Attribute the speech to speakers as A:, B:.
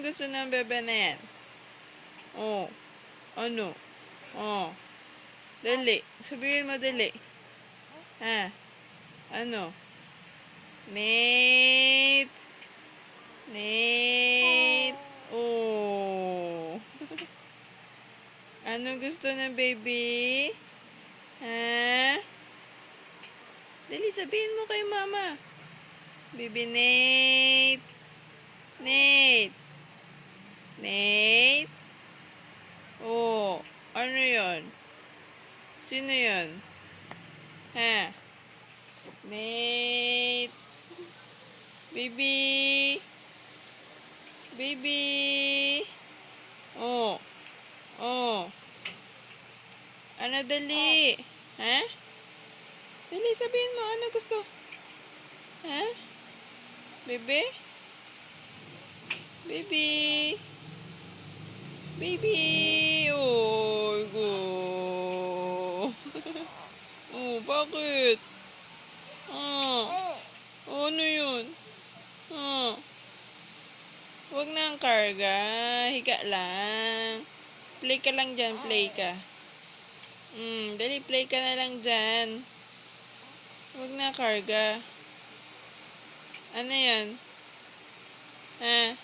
A: Anong gusto ng bebe na yan? Oh, ano? Oh, dali. Sabihin mo dali. Ha? Ano? Nate? Nate? Oh. Anong gusto ng baby? Ha? Dali, sabihin mo kay mama. Baby Nate? Nate? Nate? Oh, ano yon? Sino yon? Ha? Nate? Baby? Baby? Oh, oh. Ano dali? Ha? Dali, sabihin mo, ano gusto? Ha? Bebe? Baby? Baby! Oh, go! Oh, bakit? Ah, oh, ano yun? Ah, wag na ang karga. Higa lang. Play ka lang dyan, play ka. Dali, play ka na lang dyan. Wag na karga. Ano yan? Ha?